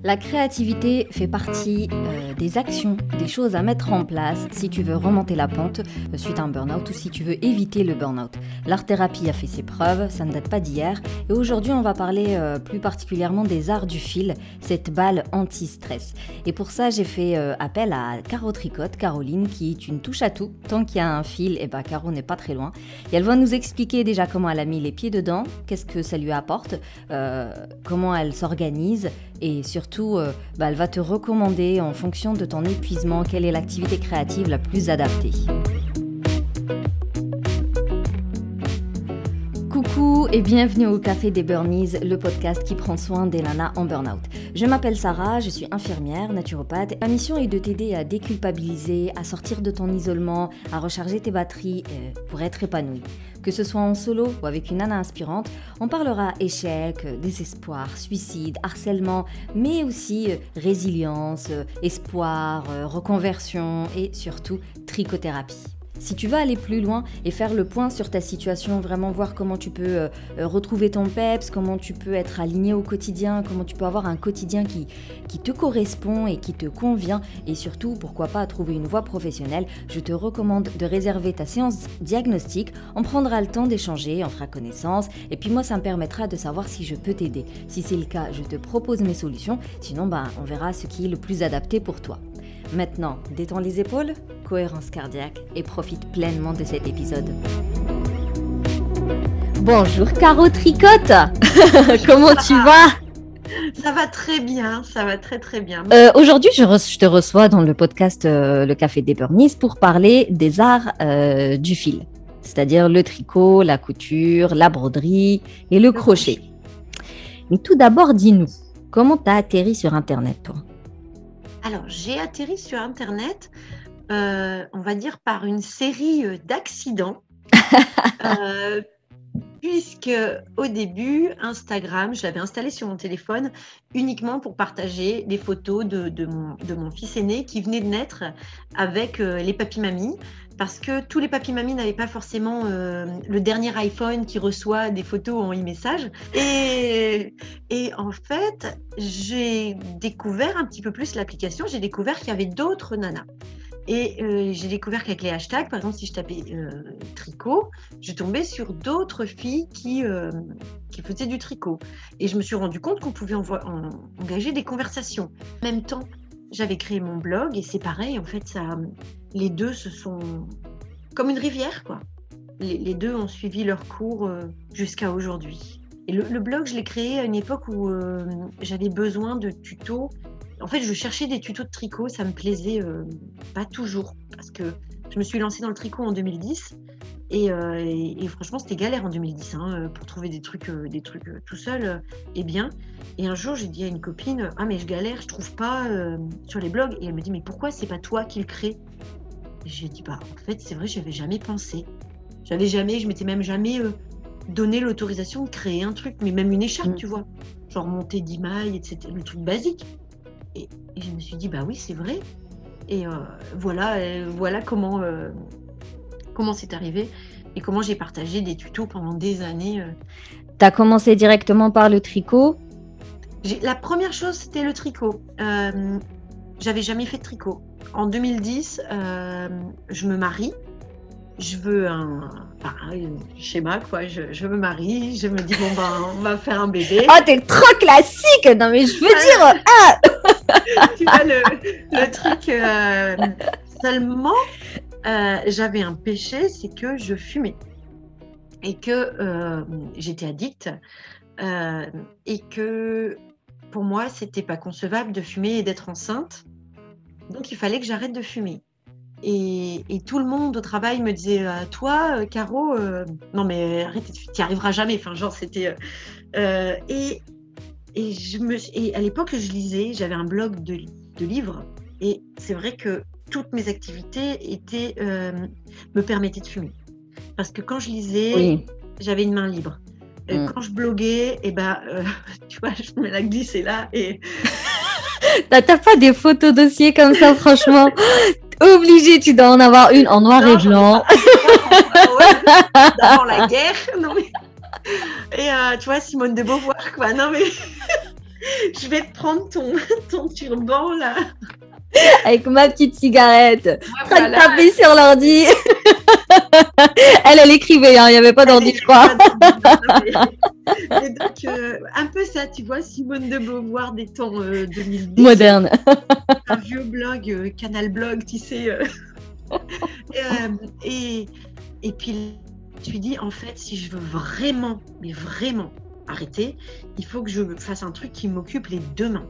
La créativité fait partie des actions, des choses à mettre en place si tu veux remonter la pente suite à un burn-out ou si tu veux éviter le burn-out. L'art-thérapie a fait ses preuves, ça ne date pas d'hier. Et aujourd'hui, on va parler plus particulièrement des arts du fil, cette balle anti-stress. Et pour ça, j'ai fait appel à Caro Tricotte, Caroline, qui est une touche à tout. Tant qu'il y a un fil, Caro n'est pas très loin. Et elle va nous expliquer déjà comment elle a mis les pieds dedans, qu'est-ce que ça lui apporte, comment elle s'organise. Et surtout, elle va te recommander en fonction de ton épuisement quelle est l'activité créative la plus adaptée. Coucou et bienvenue au Café des Burnies, le podcast qui prend soin des nanas en burn-out. Je m'appelle Sarah, je suis infirmière, naturopathe. Ma mission est de t'aider à déculpabiliser, à sortir de ton isolement, à recharger tes batteries pour être épanouie. Que ce soit en solo ou avec une nana inspirante, on parlera échec, désespoir, suicide, harcèlement, mais aussi résilience, espoir, reconversion et surtout trichothérapie. Si tu veux aller plus loin et faire le point sur ta situation, vraiment voir comment tu peux retrouver ton peps, comment tu peux être aligné au quotidien, comment tu peux avoir un quotidien qui te correspond et qui te convient et surtout, pourquoi pas, trouver une voie professionnelle, je te recommande de réserver ta séance diagnostic. On prendra le temps d'échanger, on fera connaissance et puis moi, ça me permettra de savoir si je peux t'aider. Si c'est le cas, je te propose mes solutions, sinon on verra ce qui est le plus adapté pour toi. Maintenant, détends les épaules, cohérence cardiaque et profite pleinement de cet épisode. Bonjour Caro Tricotte. Comment tu vas? Ça va très bien, ça va très très bien. Aujourd'hui, je te reçois dans le podcast Le Café des Burnies pour parler des arts du fil, c'est-à-dire le tricot, la couture, la broderie et le crochet. Mais tout d'abord, dis-nous, comment tu as atterri sur Internet, toi? Alors, j'ai atterri sur Internet, on va dire par une série d'accidents, puisque au début, Instagram, je l'avais installé sur mon téléphone uniquement pour partager des photos de mon fils aîné qui venait de naître avec les papis-mamies, parce que tous les papis-mamies n'avaient pas forcément le dernier iPhone qui reçoit des photos en e-message. Et en fait, j'ai découvert un petit peu plus l'application, j'ai découvert qu'il y avait d'autres nanas. Et j'ai découvert qu'avec les hashtags, par exemple, si je tapais tricot, je tombais sur d'autres filles qui faisaient du tricot. Et je me suis rendu compte qu'on pouvait engager des conversations. En même temps, j'avais créé mon blog et c'est pareil, en fait, les deux se sont comme une rivière, quoi. Les deux ont suivi leur cours jusqu'à aujourd'hui. Et le blog, je l'ai créé à une époque où j'avais besoin de tutos. En fait, je cherchais des tutos de tricot, ça me plaisait pas toujours, parce que je me suis lancée dans le tricot en 2010 et franchement, c'était galère en 2010 pour trouver des trucs tout seul et bien. Et un jour, j'ai dit à une copine, mais je galère, je trouve pas sur les blogs. Et elle me dit, mais pourquoi c'est pas toi qui le crée? Et j'ai dit, en fait, c'est vrai, j'avais jamais pensé. Je m'étais même jamais donné l'autorisation de créer un truc, mais même une écharpe, tu vois, genre monter 10 mailles, etc., le truc basique. Et je me suis dit, oui, c'est vrai. Et voilà comment c'est arrivé et comment j'ai partagé des tutos pendant des années. Tu as commencé directement par le tricot? La première chose, c'était le tricot. J'avais jamais fait de tricot. En 2010, je me marie. Je veux un schéma, quoi. Je me marie, je me dis, on va faire un bébé. Oh, t'es trop classique! Non, mais je veux dire... Tu vois, le truc... seulement, j'avais un péché, c'est que je fumais. Et que j'étais addicte. Et que, pour moi, c'était pas concevable de fumer et d'être enceinte. Donc, il fallait que j'arrête de fumer. Et tout le monde au travail me disait, toi, Caro, non mais arrête, tu n'y arriveras jamais. Enfin, genre, c'était... Et à l'époque, je lisais, j'avais un blog de livres. Et c'est vrai que toutes mes activités me permettaient de fumer. Parce que quand je lisais, j'avais une main libre. Quand je bloguais, tu vois, je me la glissais là et... T'as pas des photos dossiers comme ça, franchement. Obligé, tu dois en avoir une en noir et blanc. D'avant la guerre. Non mais... Et tu vois, Simone de Beauvoir, quoi. Non mais... Je vais te prendre ton turban là. Avec ma petite cigarette. Ouais, En train de voilà. taper sur l'ordi. Elle écrivait, hein, il n'y avait pas d'ordi, je crois. Et donc, un peu ça, tu vois, Simone de Beauvoir des temps 2010. Moderne. Un vieux blog, Canal Blog, tu sais. Et puis, je lui dis, en fait, si je veux vraiment, mais vraiment arrêter, il faut que je fasse un truc qui m'occupe les 2 mains.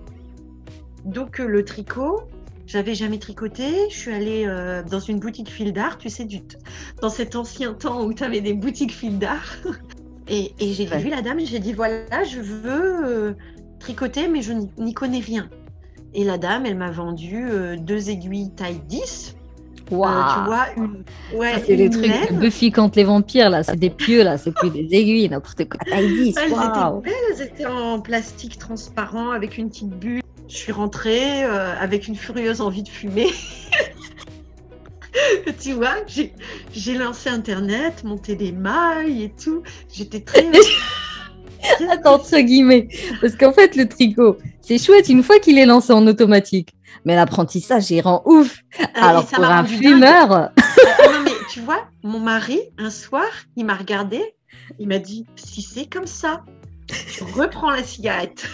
Donc, le tricot, j'avais jamais tricoté. Je suis allée dans une boutique fil d'art, tu sais, dans cet ancien temps où tu avais des boutiques fil d'art. Et j'ai vu la dame, j'ai dit, voilà, je veux tricoter, mais je n'y connais rien. Et la dame, elle m'a vendu 2 aiguilles taille 10. Wow. Tu vois, ça, c'est des trucs de Buffy contre les vampires, là. C'est des pieux, là. C'est plus des aiguilles, n'importe quoi. Taille 10, elles wow. étaient belles, elles étaient en plastique transparent avec une petite bulle. Je suis rentrée avec une furieuse envie de fumer. Tu vois, j'ai lancé Internet, monté des mailles et tout. J'étais très... Attends, entre guillemets. Parce qu'en fait, le tricot, c'est chouette une fois qu'il est lancé en automatique. Mais l'apprentissage, il rend ouf. Alors, pour un fumeur... non, mais tu vois, mon mari, un soir, il m'a regardé. Il m'a dit, si c'est comme ça, tu reprends la cigarette.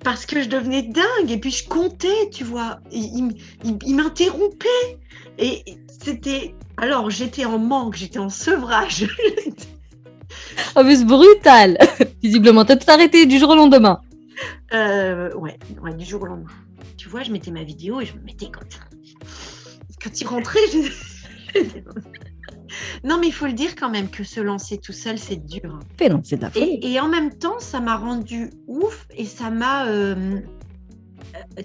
Parce que je devenais dingue. Et puis, je comptais, tu vois. Il m'interrompait. Et c'était... Alors, j'étais en manque, j'étais en sevrage. En plus, brutal. Visiblement, t'as tout arrêté du jour au lendemain. Ouais, du jour au lendemain. Tu vois, je mettais ma vidéo et je me mettais comme ça. Quand il rentrait, Non, mais il faut le dire quand même que se lancer tout seul, c'est dur. Mais non, c'est de la folie. Et en même temps, ça m'a rendu ouf et ça m'a...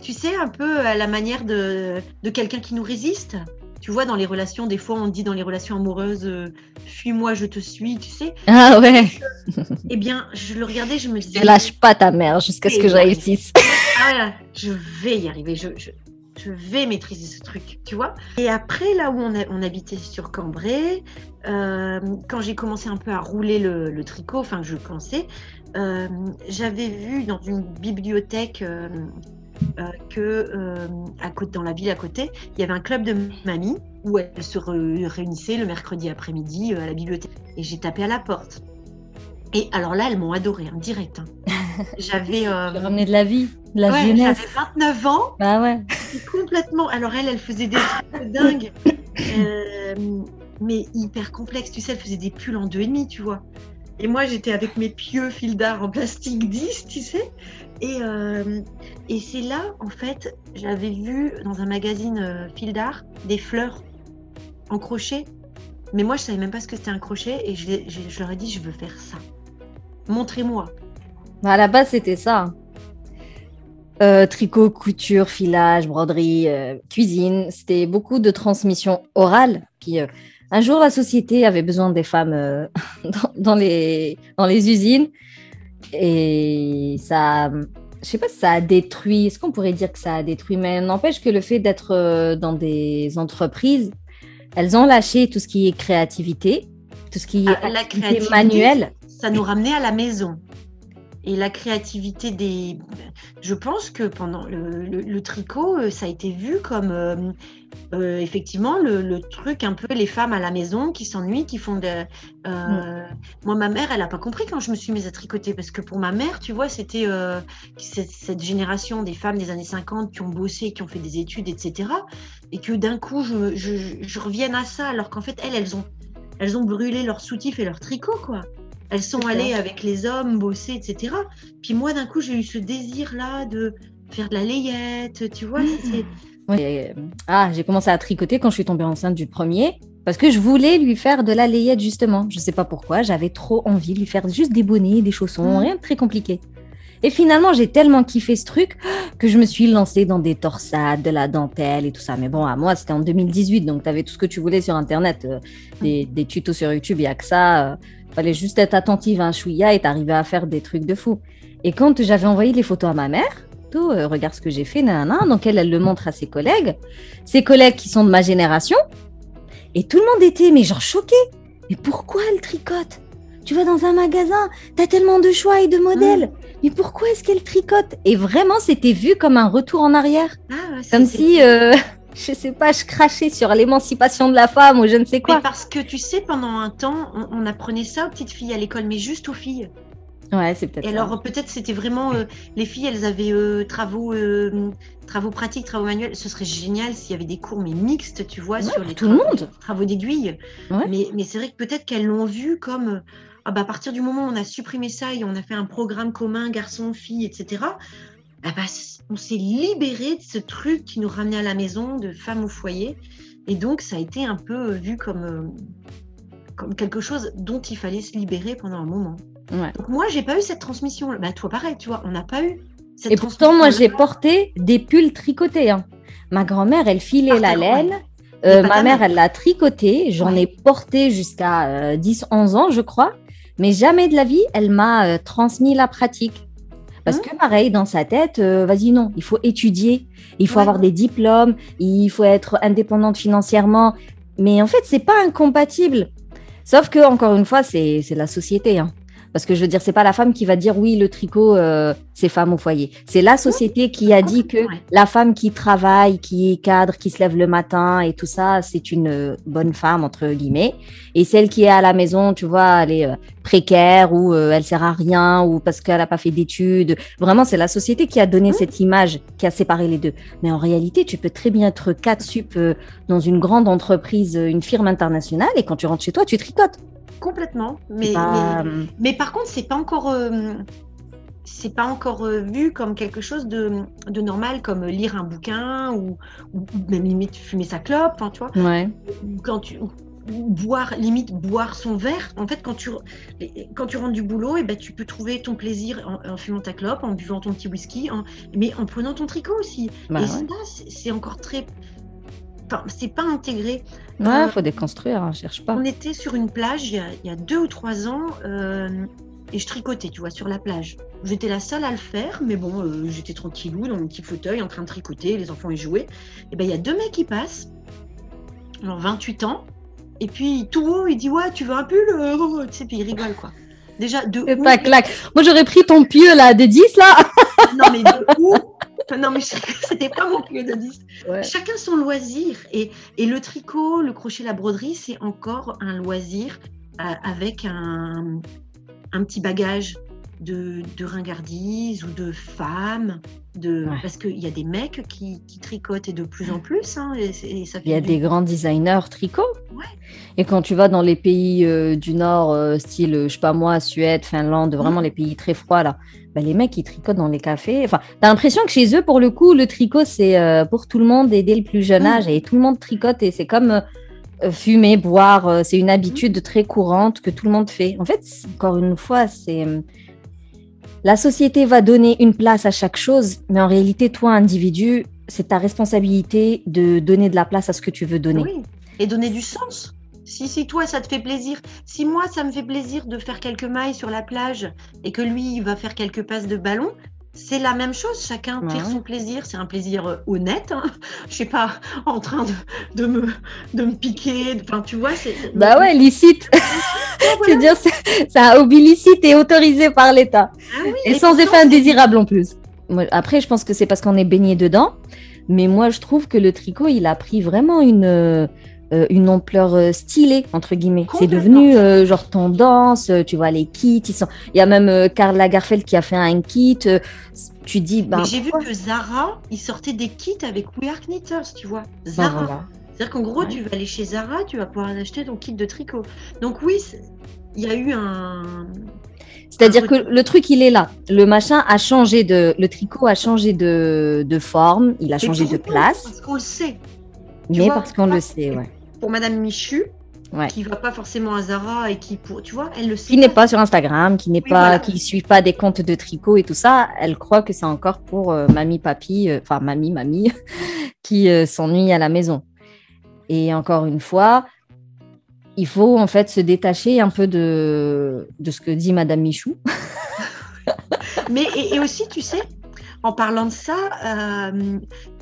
tu sais, un peu à la manière de quelqu'un qui nous résiste. Tu vois, dans les relations, des fois, on dit dans les relations amoureuses, fuis-moi, je te suis, tu sais. Ah ouais. Eh bien, je le regardais, je me disais... Ne lâche pas ta mère jusqu'à ce que je réussisse. Ah ouais, je vais y arriver, je vais maîtriser ce truc, tu vois. Et après, là où on habitait sur Cambrai, quand j'ai commencé un peu à rouler le tricot, enfin, je commençais, j'avais vu dans une bibliothèque... dans la ville à côté, il y avait un club de mamies où elles se réunissaient le mercredi après-midi à la bibliothèque. Et j'ai tapé à la porte. Et alors là, elles m'ont adorée, hein, direct. Hein. J'avais ramené de la vie, de la jeunesse. J'avais 29 ans. Bah ouais. Complètement. Alors elle faisait des trucs dingues, mais hyper complexes. Tu sais, elle faisait des pulls en 2,5, tu vois. Et moi, j'étais avec mes pieux fils d'art en plastique 10, tu sais. Et c'est là, en fait, j'avais vu dans un magazine fil d'art des fleurs en crochet. Mais moi, je savais même pas ce que c'était un crochet. Et je leur ai dit, je veux faire ça. Montrez-moi. À la base, c'était ça. Tricot, couture, filage, broderie, cuisine. C'était beaucoup de transmission orale. Puis un jour, la société avait besoin des femmes dans les usines. Et ça, je sais pas si ça a détruit, est-ce qu'on pourrait dire que ça a détruit, mais n'empêche que le fait d'être dans des entreprises, elles ont lâché tout ce qui est créativité, tout ce qui est la créativité manuel. Ça nous ramenait à la maison. Et la créativité je pense que pendant le tricot, ça a été vu comme effectivement le truc un peu les femmes à la maison qui s'ennuient, qui font Moi, ma mère, elle n'a pas compris quand je me suis mise à tricoter parce que pour ma mère, tu vois, c'était cette génération des femmes des années 50 qui ont bossé, qui ont fait des études, etc. Et que d'un coup, je revienne à ça alors qu'en fait, elles ont brûlé leur soutif et leur tricot, quoi. Elles sont allées avec les hommes bosser, etc. Puis moi, d'un coup, j'ai eu ce désir-là de faire de la layette, tu vois. J'ai commencé à tricoter quand je suis tombée enceinte du premier, parce que je voulais lui faire de la layette, justement. Je ne sais pas pourquoi, j'avais trop envie de lui faire juste des bonnets, des chaussons, rien de très compliqué. Et finalement, j'ai tellement kiffé ce truc que je me suis lancée dans des torsades, de la dentelle et tout ça. Mais bon, à moi, c'était en 2018, donc tu avais tout ce que tu voulais sur Internet. Des tutos sur YouTube, il n'y a que ça. Fallait juste être attentive à un chouïa et t'arrivais à faire des trucs de fou. Et quand j'avais envoyé les photos à ma mère, regarde ce que j'ai fait, nanana, donc elle le montre à ses collègues qui sont de ma génération. Et tout le monde était, mais genre choqué. Mais pourquoi elle tricote ? Tu vas dans un magasin, tu as tellement de choix et de modèles. Mais pourquoi est-ce qu'elle tricote? Et vraiment, c'était vu comme un retour en arrière. Comme si, je sais pas, je crachais sur l'émancipation de la femme ou je ne sais quoi. Mais parce que tu sais, pendant un temps, on apprenait ça aux petites filles à l'école, mais juste aux filles. Ouais, c'est peut-être Et ça. alors, peut-être c'était vraiment les filles, elles avaient travaux pratiques, travaux manuels. Ce serait génial s'il y avait des cours, mais mixtes, tu vois, sur les tout le monde. travaux d'aiguille. Ouais. Mais c'est vrai que peut-être qu'elles l'ont vu comme à partir du moment où on a supprimé ça et on a fait un programme commun, garçons, filles, etc. On s'est libéré de ce truc qui nous ramenait à la maison, de femmes au foyer. Et donc, ça a été un peu vu comme quelque chose dont il fallait se libérer pendant un moment. Ouais. Donc moi, j'ai pas eu cette transmission. Toi, pareil, tu vois, on n'a pas eu cette Et transmission. pourtant, moi, j'ai porté des pulls tricotés. Hein. Ma grand-mère, elle filait la laine. Ma mère, elle l'a tricoté. J'en ai porté jusqu'à 10-11 ans, je crois. Mais jamais de la vie, elle m'a transmis la pratique. Parce que pareil, dans sa tête, vas-y, non, il faut étudier, il faut avoir des diplômes, il faut être indépendante financièrement. Mais en fait, c'est pas incompatible. Sauf que, encore une fois, c'est la société. Hein. Parce que je veux dire, c'est pas la femme qui va dire oui, le tricot, c'est femme au foyer. C'est la société qui a dit que la femme qui travaille, qui est cadre, qui se lève le matin et tout ça, c'est une bonne femme, entre guillemets. Et celle qui est à la maison, tu vois, elle est précaire ou elle sert à rien ou parce qu'elle n'a pas fait d'études. Vraiment, c'est la société qui a donné cette image, qui a séparé les deux. Mais en réalité, tu peux très bien être cadre sup dans une grande entreprise, une firme internationale et quand tu rentres chez toi, tu tricotes. Complètement, mais par contre, c'est pas encore vu comme quelque chose de normal, comme lire un bouquin ou même limite fumer sa clope, tu vois. Ouais. Boire son verre. En fait, quand tu rentres du boulot, tu peux trouver ton plaisir en fumant ta clope, en buvant ton petit whisky, mais en prenant ton tricot aussi. Ça, c'est encore très... Enfin, c'est pas intégré. Ouais, faut déconstruire, hein, cherche pas. On était sur une plage il y a 2 ou 3 ans et je tricotais, tu vois, sur la plage. J'étais la seule à le faire, mais bon, j'étais tranquillou dans mon petit fauteuil en train de tricoter, les enfants y jouaient. Et il y a 2 mecs qui passent, alors 28 ans, et puis tout haut, il dit ouais, tu veux un pull tu sais, puis il rigole quoi. Déjà pas claque. Moi j'aurais pris ton pieu là de 10 là. Non mais de où? Non, mais c'était pas mon pied de 10. Ouais. Chacun son loisir. Et le tricot, le crochet, la broderie, c'est encore un loisir avec un petit bagage de ringardise ou de femmes. Parce qu'il y a des mecs qui tricotent et de plus en plus. Hein, et ça fait il y a des grands designers tricot. Ouais. Et quand tu vas dans les pays du Nord, style, je sais pas moi, Suède, Finlande, vraiment les pays très froids là, les mecs ils tricotent dans les cafés. Enfin, t'as l'impression que chez eux, pour le coup, le tricot c'est pour tout le monde et dès le plus jeune âge et tout le monde tricote et c'est comme fumer, boire, c'est une habitude très courante que tout le monde fait. En fait, encore une fois, c'est la société va donner une place à chaque chose, mais en réalité, toi, individu, c'est ta responsabilité de donner de la place à ce que tu veux donner. Oui, et donner du sens. Si toi, ça te fait plaisir, si moi, ça me fait plaisir de faire quelques mailles sur la plage et que lui, il va faire quelques passes de ballon, c'est la même chose. Chacun tire son plaisir. C'est un plaisir honnête. Hein. Je ne suis pas en train de me piquer. Enfin, tu vois, c'est... ouais, licite. C'est dire, c'est un hobby licite et autorisé par l'État. Ah oui, et sans effet indésirable en plus. Moi, après, je pense que c'est parce qu'on est baigné dedans. Mais moi, je trouve que le tricot, il a pris vraiment une ampleur stylée, entre guillemets. C'est devenu genre tendance, tu vois, les kits. Il y a même Karl Lagerfeld qui a fait un kit. Tu dis, mais j'ai vu que Zara, ils sortaient des kits avec We Are Knitters, tu vois. Zara. Voilà. C'est-à-dire qu'en gros, tu vas aller chez Zara, tu vas pouvoir acheter ton kit de tricot. Donc oui, il y a eu un... C'est-à-dire que le truc, il est là. Le machin a changé le tricot a changé de forme, il a changé de place. Parce qu'on le sait. Mais parce qu'on le sait, ouais. Pour Madame Michu, qui va pas forcément à Zara et qui, tu vois, elle le sait. Qui n'est pas sur Instagram, qui suit pas des comptes de tricot et tout ça, elle croit que c'est encore pour mamie, papy, mamie, qui s'ennuie à la maison. Et encore une fois, il faut en fait se détacher un peu de ce que dit Madame Michou. Mais et aussi, tu sais, en parlant de ça,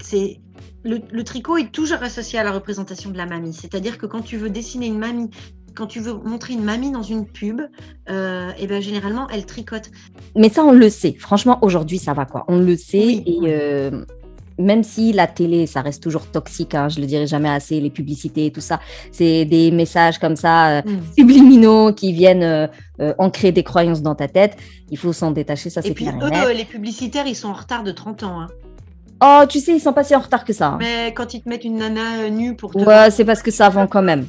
c'est le tricot est toujours associé à la représentation de la mamie. C'est-à-dire que quand tu veux dessiner une mamie, quand tu veux montrer une mamie dans une pub, et ben généralement elle tricote. Mais ça, on le sait. Franchement, aujourd'hui, ça va quoi. On le sait. Oui, et oui. même si la télé, ça reste toujours toxique, hein, je le dirai jamais assez, les publicités et tout ça, c'est des messages comme ça, subliminaux, qui viennent ancrer des croyances dans ta tête. Il faut s'en détacher, ça c'est clair et net. Les publicitaires, ils sont en retard de 30 ans. Hein. Oh, tu sais, ils sont pas si en retard que ça. Hein. Mais quand ils te mettent une nana nue pour te... Ouais, c'est parce que ça vend quand même.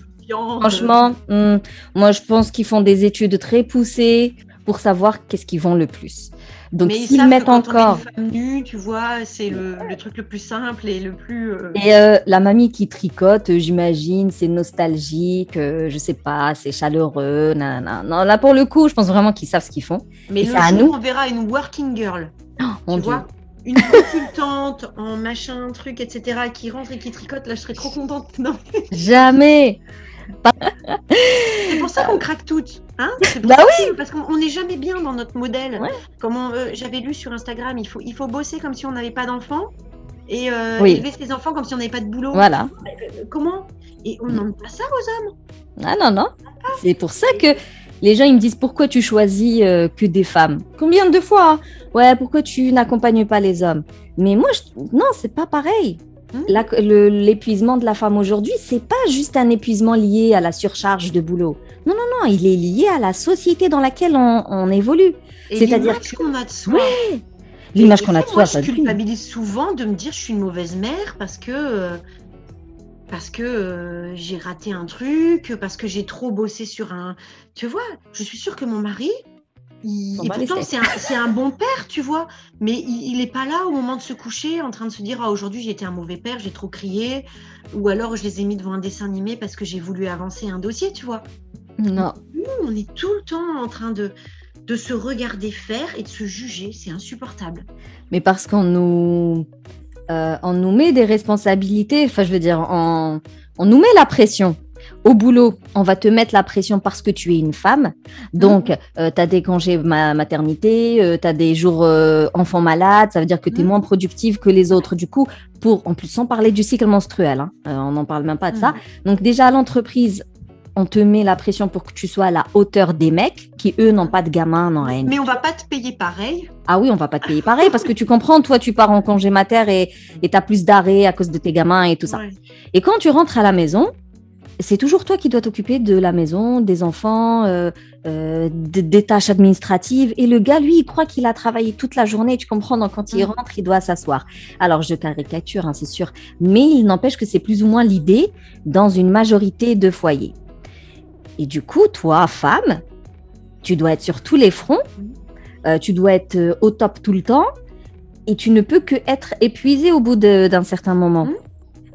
Franchement, moi, je pense qu'ils font des études très poussées pour savoir qu'est-ce qu'ils vendent le plus. Donc, mais s'ils mettent encore... une femme nue, tu vois, c'est le truc le plus simple et le plus... Et la mamie qui tricote, j'imagine, c'est nostalgique, je sais pas, c'est chaleureux. Non, là, pour le coup, je pense vraiment qu'ils savent ce qu'ils font. Mais le jour, on verra une working girl, tu vois, une consultante en machin, truc, etc., qui rentre et qui tricote, là, je serais trop contente. Non. Jamais. C'est pour ça qu'on craque toutes. Hein, bah oui, parce qu'on n'est jamais bien dans notre modèle. Ouais. Comment j'avais lu sur Instagram, il faut bosser comme si on n'avait pas d'enfants et élever ses enfants comme si on n'avait pas de boulot. Voilà. Comment? Et on n'en pas ça aux hommes. Ah non. C'est pour ça que les gens ils me disent pourquoi tu choisis que des femmes. Combien de fois? Ouais, pourquoi tu n'accompagnes pas les hommes? Mais moi, non, c'est pas pareil. L'épuisement de la femme aujourd'hui, c'est pas juste un épuisement lié à la surcharge de boulot. Non, il est lié à la société dans laquelle on évolue. Et c'est-à-dire l'image qu'on a de soi. Ouais, l'image qu'on a de soi. Moi, je culpabilise souvent de me dire je suis une mauvaise mère parce que j'ai raté un truc, parce que j'ai trop bossé sur un... Tu vois, je suis sûre que mon mari... Et pourtant, c'est un bon père, tu vois, mais il n'est pas là au moment de se coucher en train de se dire aujourd'hui j'ai été un mauvais père, j'ai trop crié, ou alors je les ai mis devant un dessin animé parce que j'ai voulu avancer un dossier, tu vois. Non. Nous, on est tout le temps en train de se regarder faire et de se juger, c'est insupportable. Mais parce qu'on nous met des responsabilités, enfin je veux dire, on nous met la pression. Au boulot, on va te mettre la pression parce que tu es une femme. Donc, tu as des congés maternité, tu as des jours enfants malades. Ça veut dire que tu es moins productive que les autres. Du coup, en plus, sans parler du cycle menstruel, hein, on n'en parle même pas de ça. Donc, déjà, à l'entreprise, on te met la pression pour que tu sois à la hauteur des mecs qui, eux, n'ont pas de gamins, n'ont rien. Mais on ne va pas te payer pareil. Ah oui, on ne va pas te payer pareil parce que tu comprends, toi, tu pars en congé mater et tu as plus d'arrêt à cause de tes gamins et tout ça. Ouais. Et quand tu rentres à la maison, c'est toujours toi qui dois t'occuper de la maison, des enfants, des tâches administratives. Et le gars, lui, il croit qu'il a travaillé toute la journée. Tu comprends, donc quand il rentre, il doit s'asseoir. Alors, je caricature, hein, c'est sûr. Mais il n'empêche que c'est plus ou moins l'idée dans une majorité de foyers. Et du coup, toi, femme, tu dois être sur tous les fronts. Tu dois être au top tout le temps. Et tu ne peux que être épuisée au bout d'un certain moment.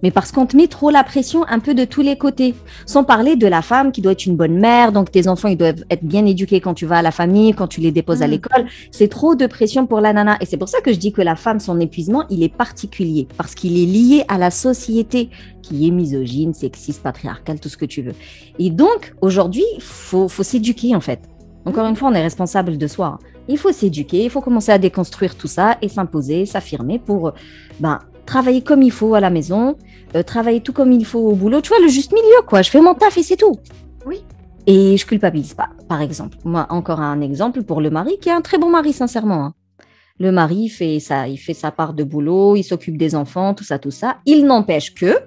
Mais parce qu'on te met trop la pression un peu de tous les côtés. Sans parler de la femme qui doit être une bonne mère, donc tes enfants ils doivent être bien éduqués quand tu vas à la famille, quand tu les déposes à l'école. C'est trop de pression pour la nana. Et c'est pour ça que je dis que la femme, son épuisement, il est particulier. Parce qu'il est lié à la société qui est misogyne, sexiste, patriarcale, tout ce que tu veux. Et donc, aujourd'hui, il faut s'éduquer en fait. Encore une fois, on est responsable de soi. Il faut s'éduquer, il faut commencer à déconstruire tout ça et s'imposer, s'affirmer pour... travailler comme il faut à la maison, travailler tout comme il faut au boulot. Tu vois, le juste milieu, quoi. Je fais mon taf et c'est tout. Oui. Et je culpabilise pas, par exemple. Moi, encore un exemple pour le mari, qui est un très bon mari, sincèrement. Hein. Le mari, il fait sa part de boulot, il s'occupe des enfants, tout ça. Il n'empêche que,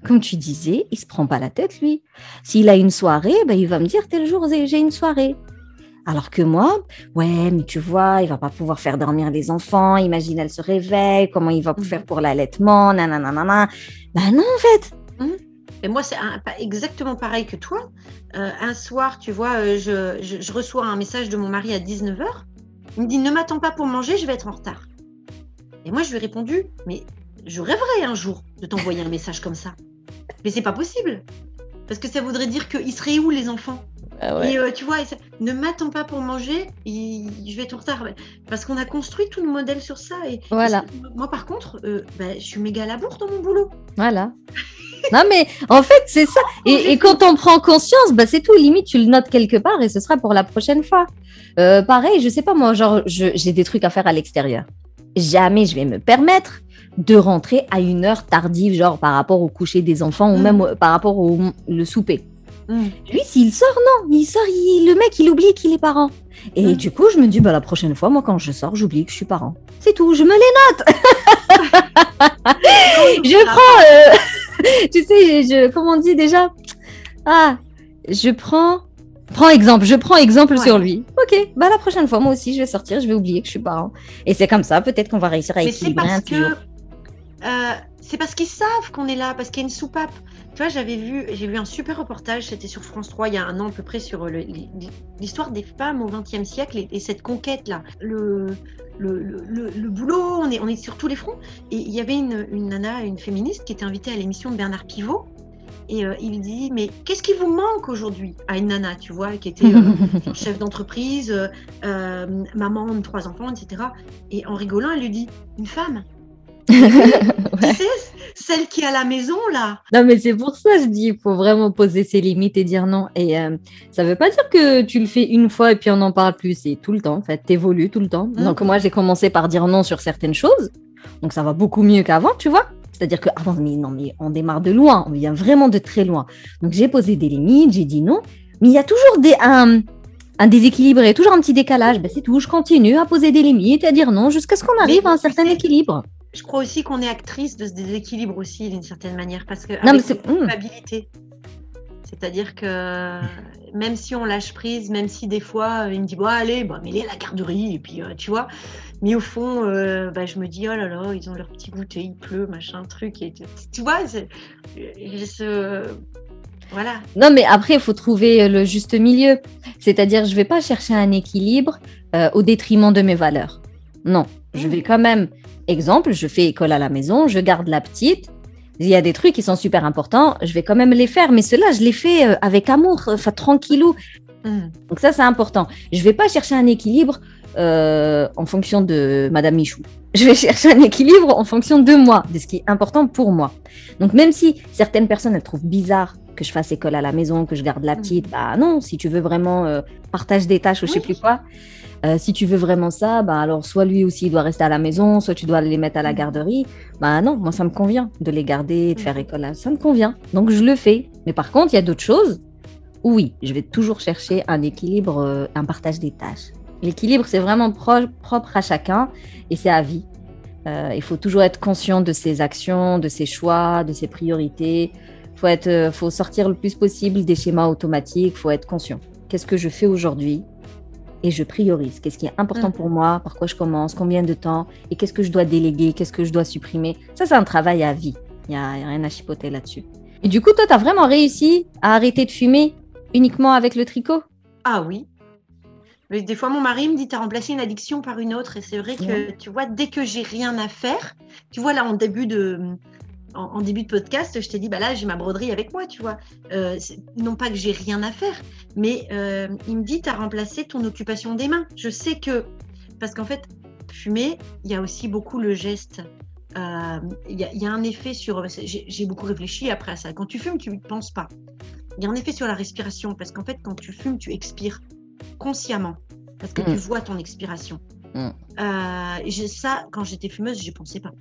comme tu disais, il se prend pas la tête, lui. S'il a une soirée, il va me dire, tel jour, j'ai une soirée. Alors que moi, ouais, mais tu vois, il va pas pouvoir faire dormir les enfants. Imagine, elle se réveille, comment il va faire pour l'allaitement, nanana. Ben non, en fait. Et moi, c'est exactement pareil que toi. Un soir, tu vois, je reçois un message de mon mari à 19h. Il me dit, ne m'attends pas pour manger, je vais être en retard. Et moi, je lui ai répondu, mais je rêverais un jour de t'envoyer un message comme ça. Mais c'est pas possible. Parce que ça voudrait dire qu'ils seraient où, les enfants ? Ah ouais. Et tu vois, ne m'attends pas pour manger, je vais être en retard. Parce qu'on a construit tout le modèle sur ça. Et voilà. Moi, par contre, je suis méga à la bourre dans mon boulot. Voilà. Non, mais en fait, c'est ça. Et quand on prend conscience, c'est tout. Limite, tu le notes quelque part et ce sera pour la prochaine fois. Pareil, je sais pas, moi, genre, j'ai des trucs à faire à l'extérieur. Jamais je vais me permettre de rentrer à une heure tardive, genre par rapport au coucher des enfants ou même par rapport au souper. Lui, s'il sort, non. Il sort, le mec, il oublie qu'il est parent. Et du coup, je me dis, la prochaine fois, moi, quand je sors, j'oublie que je suis parent. C'est tout, je me les note. Je prends, tu sais, comment on dit déjà? Je prends exemple sur lui. Ok, la prochaine fois, moi aussi, je vais sortir, je vais oublier que je suis parent. Et c'est comme ça, peut-être qu'on va réussir à équilibrer un petit jour. C'est parce qu'ils savent qu'on est là, parce qu'il y a une soupape. Tu vois, j'ai vu un super reportage, c'était sur France 3 il y a un an à peu près, sur l'histoire des femmes au XXe siècle et cette conquête-là. Le boulot, on est sur tous les fronts. Et il y avait une nana, une féministe, qui était invitée à l'émission de Bernard Pivot. Et il dit, mais qu'est-ce qui vous manque aujourd'hui? À une nana, tu vois, qui était chef d'entreprise, maman de 3 enfants, etc. Et en rigolant, elle lui dit, une femme. Tu sais, celle qui est à la maison, là. Non, mais c'est pour ça, je dis, il faut vraiment poser ses limites et dire non. Et ça ne veut pas dire que tu le fais une fois et puis on n'en parle plus. C'est tout le temps, en fait, t'évolues tout le temps. Donc moi, j'ai commencé par dire non sur certaines choses. Donc ça va beaucoup mieux qu'avant, tu vois. C'est-à-dire qu'avant, mais on démarre de loin, on vient vraiment de très loin. Donc j'ai posé des limites, j'ai dit non. Mais il y a toujours un déséquilibre, et toujours un petit décalage. C'est tout, je continue à poser des limites, à dire non, jusqu'à ce qu'on arrive à un certain équilibre. Je crois aussi qu'on est actrice de ce déséquilibre aussi, d'une certaine manière, parce que non, avec cette culpabilité. C'est-à-dire que même si on lâche prise, même si des fois, il me dit, allez, mets-les à la garderie, et puis, tu vois. Mais au fond, je me dis, oh là là, ils ont leur petit goûter, il pleut, machin, truc. Et, tu vois, voilà. Non, mais après, il faut trouver le juste milieu. C'est-à-dire, je ne vais pas chercher un équilibre au détriment de mes valeurs. Non, je vais quand même... Exemple, je fais école à la maison, je garde la petite. Il y a des trucs qui sont super importants, je vais quand même les faire. Mais ceux-là, je les fais avec amour, tranquillou. Donc ça, c'est important. Je ne vais pas chercher un équilibre en fonction de Madame Michou. Je vais chercher un équilibre en fonction de moi, de ce qui est important pour moi. Donc même si certaines personnes, elles trouvent bizarre que je fasse école à la maison, que je garde la petite, non, si tu veux vraiment partage des tâches ou je sais plus quoi, si tu veux vraiment ça, alors soit lui aussi il doit rester à la maison, soit tu dois les mettre à la garderie. Non, moi ça me convient de les garder, de faire école, ça me convient. Donc je le fais. Mais par contre, il y a d'autres choses où oui, je vais toujours chercher un équilibre, un partage des tâches. L'équilibre, c'est vraiment propre à chacun et c'est à vie. Il faut toujours être conscient de ses actions, de ses choix, de ses priorités. Faut sortir le plus possible des schémas automatiques. Il faut être conscient. Qu'est-ce que je fais aujourd'hui? Et je priorise. Qu'est-ce qui est important pour moi? Par quoi je commence? Combien de temps? Et qu'est-ce que je dois déléguer? Qu'est-ce que je dois supprimer? Ça, c'est un travail à vie. Il n'y a rien à chipoter là-dessus. Et du coup, toi, tu as vraiment réussi à arrêter de fumer uniquement avec le tricot? Ah oui. Mais des fois, mon mari me dit, tu as remplacé une addiction par une autre. Et c'est vrai que, tu vois, dès que j'ai rien à faire, tu vois, là, en début de podcast, je t'ai dit, là, j'ai ma broderie avec moi, tu vois. Non pas que j'ai rien à faire, mais il me dit, tu as remplacé ton occupation des mains. Je sais que, parce qu'en fait, fumer, il y a aussi beaucoup le geste. Il y a un effet sur... J'ai beaucoup réfléchi après à ça. Quand tu fumes, tu ne penses pas. Il y a un effet sur la respiration, parce qu'en fait, quand tu fumes, tu expires consciemment, parce que tu vois ton expiration. Ça, quand j'étais fumeuse, je ne pensais pas.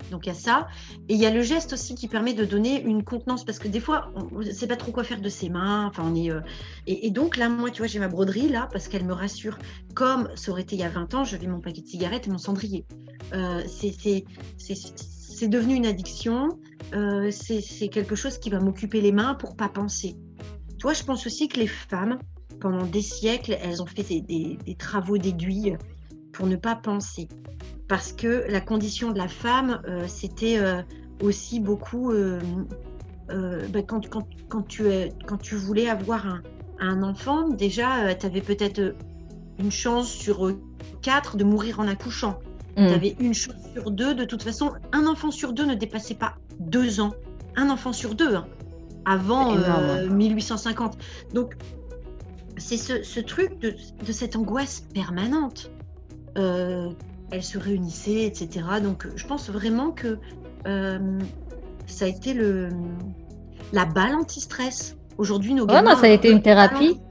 Donc il y a ça, et il y a le geste aussi qui permet de donner une contenance, parce que des fois on ne sait pas trop quoi faire de ses mains, enfin on est et donc là moi tu vois j'ai ma broderie là parce qu'elle me rassure, comme ça aurait été il y a 20 ans, je vis mon paquet de cigarettes et mon cendrier. C'est devenu une addiction, c'est quelque chose qui va m'occuper les mains pour pas penser. Tu vois, je pense aussi que les femmes pendant des siècles elles ont fait des travaux d'aiguille pour ne pas penser. Parce que la condition de la femme, c'était aussi beaucoup... quand tu voulais avoir un enfant, déjà, tu avais peut-être une chance sur 4 de mourir en accouchant. Tu avais une chance sur 2. De toute façon, un enfant sur 2 ne dépassait pas 2 ans. Un enfant sur 2, avant 1850. Donc, c'est ce truc de cette angoisse permanente. Elles se réunissaient, etc. Donc, je pense vraiment que ça a été la balle anti-stress. Aujourd'hui, nos gamins... non, ça a été une thérapie.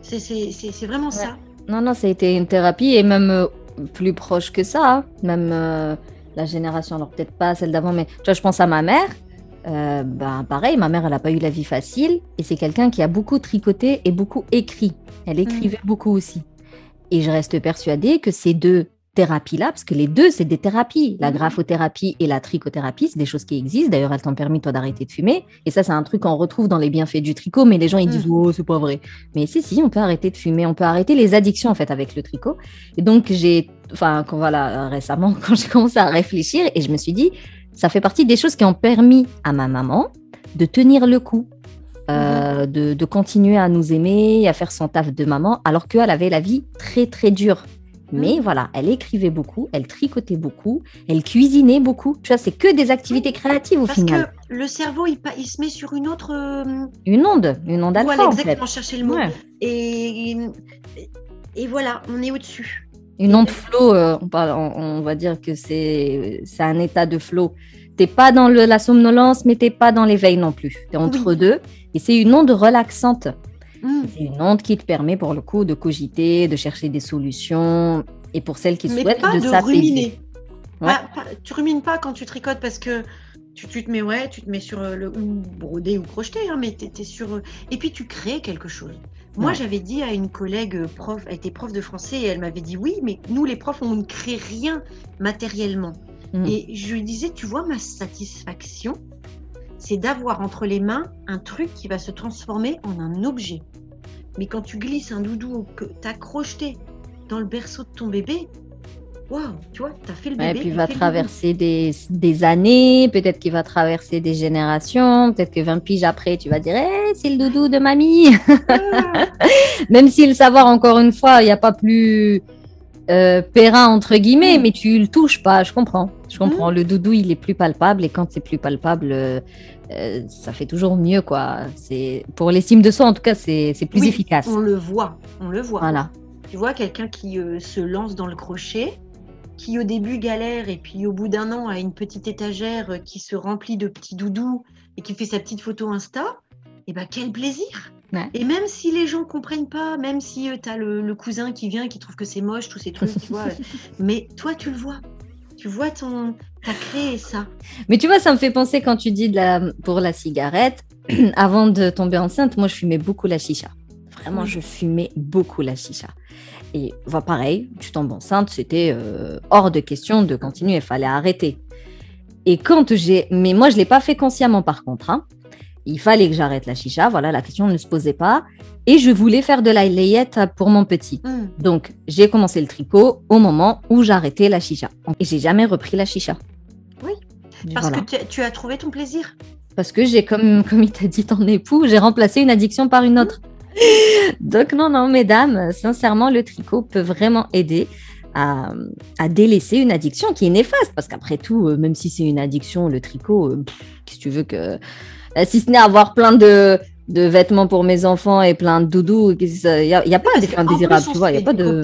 C'est vraiment ça. Non, ça a été une thérapie et même plus proche que ça. Même la génération, alors peut-être pas celle d'avant, mais tu vois, je pense à ma mère. Pareil, ma mère, elle n'a pas eu la vie facile et c'est quelqu'un qui a beaucoup tricoté et beaucoup écrit. Elle écrivait beaucoup aussi. Et je reste persuadée que ces deux thérapies-là, parce que les deux, c'est des thérapies. La graphothérapie et la trichothérapie, c'est des choses qui existent. D'ailleurs, elles t'ont permis, toi, d'arrêter de fumer. Et ça, c'est un truc qu'on retrouve dans les bienfaits du tricot, mais les gens, ils disent « Oh, c'est pas vrai ». Mais si, on peut arrêter de fumer. On peut arrêter les addictions, en fait, avec le tricot. Et donc, récemment, quand j'ai commencé à réfléchir, et je me suis dit, ça fait partie des choses qui ont permis à ma maman de tenir le coup. De continuer à nous aimer, à faire son taf de maman, alors qu'elle avait la vie très, très dure. Mais voilà, elle écrivait beaucoup, elle tricotait beaucoup, elle cuisinait beaucoup. Tu vois, c'est que des activités créatives au final. Parce que le cerveau, il se met sur une autre... Une onde alpha, voilà, en fait. exactement, chercher le mot. Ouais. Et voilà, on est au-dessus. Une onde flow, on va dire que c'est un état de flow. T'es pas dans la somnolence, mais t'es pas dans l'éveil non plus. T'es entre deux. Et c'est une onde relaxante. C'est une onde qui te permet, pour le coup, de cogiter, de chercher des solutions. Et pour celles qui souhaitent, de s'apaiser. Ruminer. Ouais. Tu rumines pas quand tu tricotes parce que tu te mets sur le brodé ou crocheté, hein, mais t'es sur... Et puis, tu crées quelque chose. Moi, j'avais dit à une collègue elle était prof de français, et elle m'avait dit, oui, mais nous, les profs, on ne crée rien matériellement. Et je lui disais, tu vois, ma satisfaction, c'est d'avoir entre les mains un truc qui va se transformer en un objet. Mais quand tu glisses un doudou que tu as crocheté dans le berceau de ton bébé, waouh, tu vois, tu as fait le bébé. Et puis il va traverser des années, peut-être qu'il va traverser des générations, peut-être que 20 piges après, tu vas dire hey, c'est le doudou de mamie. Même si le savoir, encore une fois, il n'y a pas plus périn entre guillemets, mais tu le touches pas, je comprends. Le doudou, il est plus palpable, et quand c'est plus palpable, ça fait toujours mieux, quoi. C'est pour l'estime de soi, en tout cas, c'est plus efficace. On le voit. Voilà. Tu vois, quelqu'un qui se lance dans le crochet, qui au début galère, et puis au bout d'un an a une petite étagère qui se remplit de petits doudous et qui fait sa petite photo Insta, et ben quel plaisir. Ouais. Et même si les gens comprennent pas, même si tu as le cousin qui vient, qui trouve que c'est moche, tous ces trucs, tu vois, mais toi, tu le vois. Tu vois, t'as créé ça. Mais tu vois, ça me fait penser quand tu dis pour la cigarette, avant de tomber enceinte, moi, je fumais beaucoup la chicha. Vraiment, je fumais beaucoup la chicha. Et pareil, tu tombes enceinte, c'était hors de question de continuer, il fallait arrêter. Et mais moi, je ne l'ai pas fait consciemment, par contre, hein. Il fallait que j'arrête la chicha, voilà, la question ne se posait pas. Et je voulais faire de la layette pour mon petit. Donc, j'ai commencé le tricot au moment où j'arrêtais la chicha. Et j'ai jamais repris la chicha. Oui, parce que tu as trouvé ton plaisir. Parce que j'ai, comme il t'a dit ton époux, j'ai remplacé une addiction par une autre. Donc, non, mesdames, sincèrement, le tricot peut vraiment aider à délaisser une addiction qui est néfaste. Parce qu'après tout, même si c'est une addiction, le tricot, qu'est-ce que tu veux que... Si ce n'est avoir plein de vêtements pour mes enfants et plein de doudous, il n'y a pas d'effet indésirable, tu vois. Il n'y a pas de...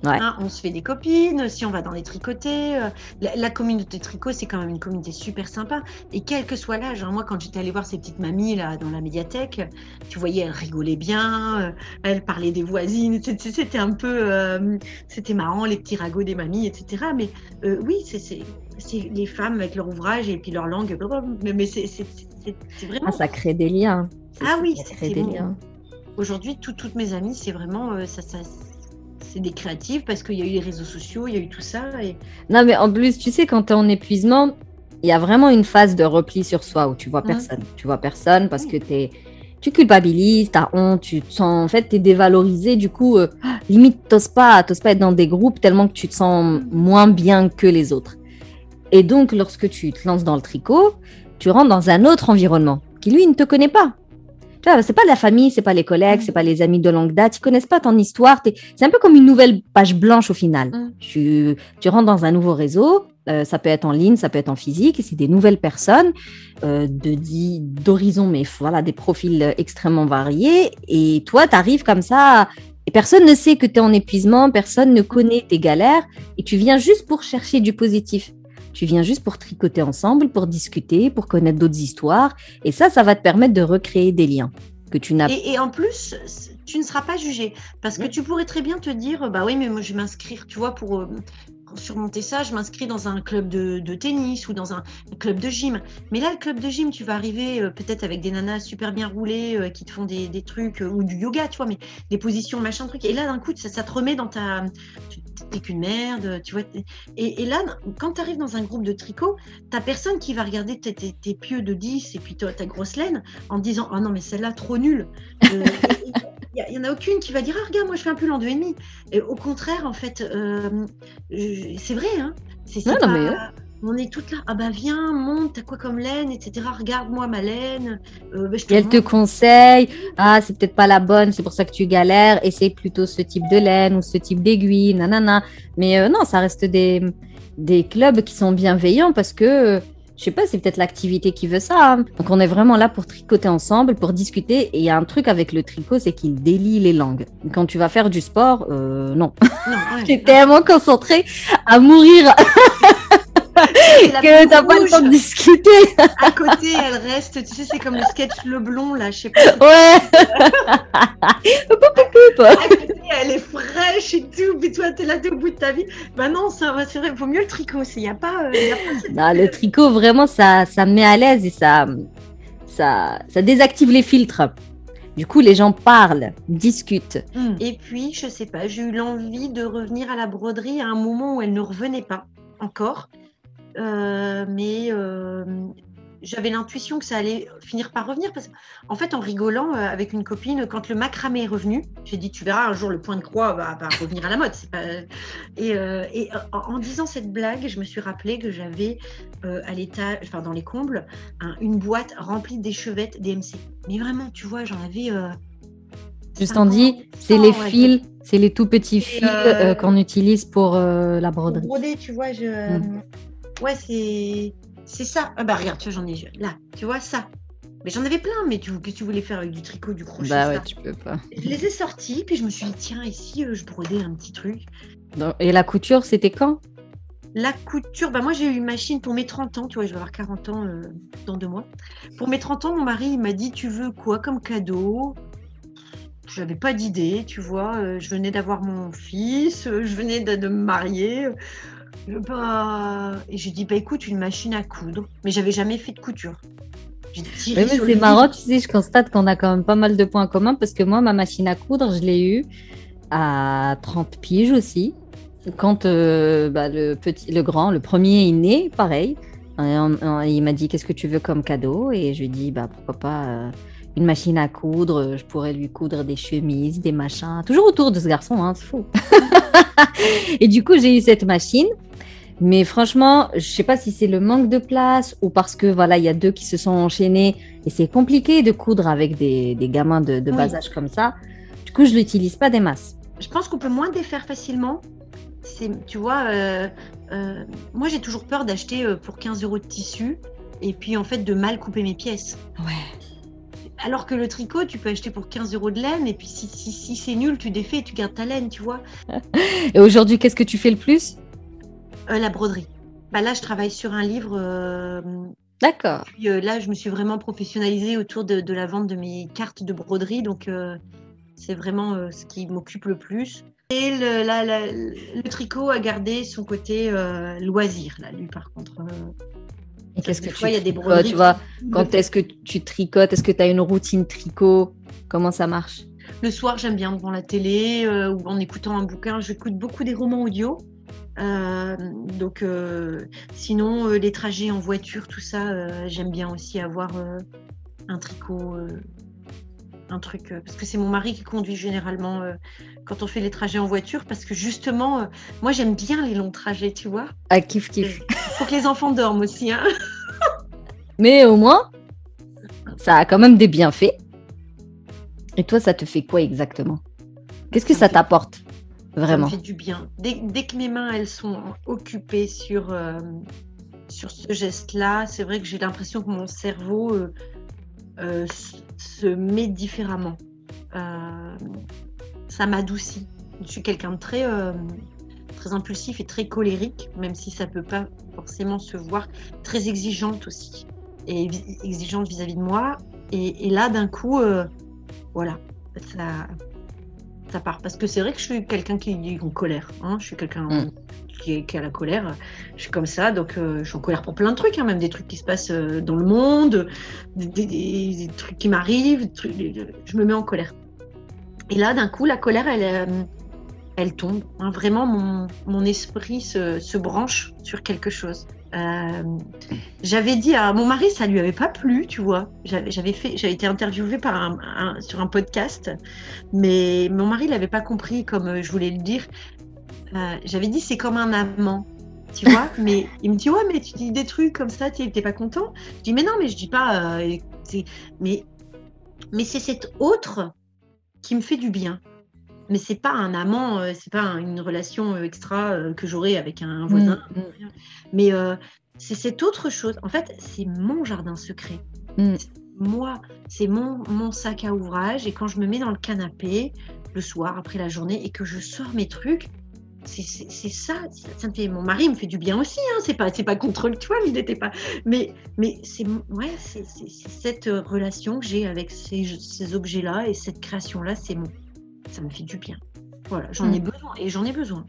Ouais. Hein, on se fait des copines, si on va dans les tricotés. La communauté tricot, c'est quand même une communauté super sympa. Et quel que soit l'âge, hein, moi, quand j'étais allée voir ces petites mamies là, dans la médiathèque, tu voyais, elles rigolaient bien, elles parlaient des voisines. C'était un peu... c'était marrant, les petits ragots des mamies, etc. Mais oui, c'est les femmes avec leur ouvrage et puis leur langue. Mais c'est vraiment... Ah, ça crée des liens. Ah oui, ça crée des liens. Aujourd'hui, toutes mes amies, c'est vraiment... c'est des créatives parce qu'il y a eu les réseaux sociaux, il y a eu tout ça. Non, mais en plus, tu sais, quand tu es en épuisement, il y a vraiment une phase de repli sur soi où tu vois personne. Tu vois personne parce que tu culpabilises, tu as honte, tu te sens, en fait, tu es dévalorisé. Du coup, limite, tu n'oses pas être dans des groupes tellement que tu te sens moins bien que les autres. Et donc, lorsque tu te lances dans le tricot, tu rentres dans un autre environnement qui, lui, ne te connaît pas. C'est pas la famille, c'est pas les collègues, c'est pas les amis de longue date, ils connaissent pas ton histoire. C'est un peu comme une nouvelle page blanche au final. Tu rentres dans un nouveau réseau, ça peut être en ligne, ça peut être en physique, et c'est des nouvelles personnes d'horizons, mais voilà, des profils extrêmement variés. Et toi, tu arrives comme ça, et personne ne sait que tu es en épuisement, personne ne connaît tes galères, et tu viens juste pour chercher du positif. Tu viens juste pour tricoter ensemble, pour discuter, pour connaître d'autres histoires. Et ça va te permettre de recréer des liens que tu n'as pas. Et en plus, tu ne seras pas jugé. Parce que tu pourrais très bien te dire, bah oui, mais moi je vais m'inscrire, tu vois, pour surmonter ça, je m'inscris dans un club de tennis ou dans un club de gym. Mais là, le club de gym, tu vas arriver peut-être avec des nanas super bien roulées qui te font des trucs ou du yoga, tu vois, mais des positions, machin, truc. Et là, d'un coup, ça te remet dans ta... T'es qu'une merde, tu vois. Et là, quand tu arrives dans un groupe de tricot, t'as personne qui va regarder tes pieux de 10 et puis ta grosse laine en disant « Oh non, mais celle-là, trop nulle ». Il n'y en a aucune qui va dire « Ah, regarde, moi, je fais un pull en 2,5 ». Et au contraire, en fait, c'est vrai, hein. Non, mais... On est toutes là, ah bah viens, monte, t'as quoi comme laine, etc. Regarde-moi ma laine. Et elle te conseille, ah, c'est peut-être pas la bonne, c'est pour ça que tu galères, essaye plutôt ce type de laine ou ce type d'aiguille, nanana. Mais non, ça reste des clubs qui sont bienveillants parce que, je sais pas, c'est peut-être l'activité qui veut ça. Hein. Donc, on est vraiment là pour tricoter ensemble, pour discuter. Et il y a un truc avec le tricot, c'est qu'il délie les langues. Quand tu vas faire du sport, non. Tu es tellement concentré à mourir. Que t'as pas le temps de discuter. À côté, elle reste, tu sais, c'est comme le sketch Leblond, là, je sais pas. Ouais. À côté, elle est fraîche et tout, puis toi, t'es là, t'es au bout de ta vie. Bah non, c'est vrai, il vaut mieux le tricot aussi. Il n'y a pas. Non, le tricot, vraiment, ça me met à l'aise et ça désactive les filtres. Du coup, les gens parlent, discutent. Et puis, je sais pas, j'ai eu l'envie de revenir à la broderie à un moment où elle ne revenait pas encore. Mais j'avais l'intuition que ça allait finir par revenir parce qu'en fait, en rigolant avec une copine, quand le macramé est revenu, j'ai dit tu verras un jour le point de croix va revenir à la mode. C'est pas... Et en disant cette blague, je me suis rappelé que j'avais à l'étage, enfin dans les combles, une boîte remplie d'échevettes DMC. Mais vraiment, tu vois, j'en avais. Juste on dit, c'est les fils, c'est les tout petits fils qu'on utilise pour la broderie. Pour broder, tu vois, ouais, c'est ça. Ah bah regarde, tu vois, j'en ai là, tu vois ça. Mais j'en avais plein, mais qu'est-ce que tu voulais faire avec du tricot, du crochet? Bah ouais, tu peux pas. Je les ai sortis, puis je me suis dit, tiens, ici, je brodais un petit truc. Et la couture, c'était quand? La couture, bah moi j'ai eu une machine pour mes 30 ans, tu vois, je vais avoir 40 ans dans 2 mois. Pour mes 30 ans, mon mari, il m'a dit, tu veux quoi comme cadeau? Je n'avais pas d'idée, tu vois. Je venais d'avoir mon fils, je venais de me marier. Et j'ai dit, bah écoute, une machine à coudre. Mais j'avais jamais fait de couture. Mais c'est marrant, tu sais, je constate qu'on a quand même pas mal de points communs parce que moi, ma machine à coudre, je l'ai eue à 30 piges aussi. Quand le premier est né, pareil. Il m'a dit, qu'est-ce que tu veux comme cadeau? Et je lui ai dit, bah pourquoi pas une machine à coudre, je pourrais lui coudre des chemises, des machins. Toujours autour de ce garçon, hein, c'est fou. Et du coup, j'ai eu cette machine. Mais franchement, je sais pas si c'est le manque de place ou parce que voilà, il y a 2 qui se sont enchaînés et c'est compliqué de coudre avec des gamins de bas âge comme ça. Du coup, je l'utilise pas des masses. Je pense qu'on peut moins défaire facilement. Tu vois, moi j'ai toujours peur d'acheter pour 15 € de tissu et puis en fait de mal couper mes pièces. Ouais. Alors que le tricot, tu peux acheter pour 15 € de laine et puis si c'est nul, tu défais et tu gardes ta laine, tu vois. Et aujourd'hui, qu'est-ce que tu fais le plus? La broderie. Bah là, je travaille sur un livre. D'accord. Puis là, je me suis vraiment professionnalisée autour de la vente de mes cartes de broderie. Donc, c'est vraiment ce qui m'occupe le plus. Et le tricot a gardé son côté loisir, là, lui, par contre. Et qu'est-ce que il y a des broderies. Tu vois, quand est-ce que tu tricotes? Est-ce que tu as une routine tricot? Comment ça marche? Le soir, j'aime bien devant la télé ou en écoutant un bouquin. J'écoute beaucoup des romans audio. Sinon, les trajets en voiture, tout ça, j'aime bien aussi avoir un tricot, un truc. Parce que c'est mon mari qui conduit généralement quand on fait les trajets en voiture. Parce que justement, moi, j'aime bien les longs trajets, tu vois. Ah, kiff, kiff. Faut que les enfants dorment aussi, hein. Mais au moins, ça a quand même des bienfaits. Et toi, ça te fait quoi exactement? Qu'est-ce que ça t'apporte vraiment? Ça me fait du bien. Dès que mes mains, elles sont occupées sur ce geste-là, c'est vrai que j'ai l'impression que mon cerveau se met différemment. Ça m'adoucit. Je suis quelqu'un de très impulsif et très colérique, même si ça ne peut pas forcément se voir, très exigeante aussi. Et exigeante vis-à-vis de moi. Et là, d'un coup, voilà, ça part. Parce que c'est vrai que je suis quelqu'un qui est en colère. Hein. Je suis quelqu'un qui a la colère. Je suis comme ça, donc je suis en colère pour plein de trucs, hein, même des trucs qui se passent dans le monde, des trucs qui m'arrivent. Je me mets en colère. Et là, d'un coup, la colère, elle tombe. Hein. Vraiment, mon esprit se branche sur quelque chose. J'avais dit à mon mari, ça lui avait pas plu, tu vois. J'avais été interviewée sur un podcast, mais mon mari l'avait pas compris comme je voulais le dire. J'avais dit c'est comme un amant, tu vois. Mais il me dit ouais, mais tu dis des trucs comme ça, t'es pas content. Je dis mais non, mais je dis pas. Mais c'est cet autre qui me fait du bien. Mais c'est pas un amant, c'est pas une relation extra que j'aurais avec un voisin. Mais c'est cette autre chose. En fait, c'est mon jardin secret. Moi, c'est mon sac à ouvrage. Et quand je me mets dans le canapé le soir après la journée et que je sors mes trucs, c'est ça. Ça me fait. Mon mari me fait du bien aussi. Hein, c'est pas contre le toit, il n'était pas. Mais c'est cette relation que j'ai avec ces objets-là et cette création-là, ça me fait du bien. Voilà, j'en ai besoin et j'en ai besoin.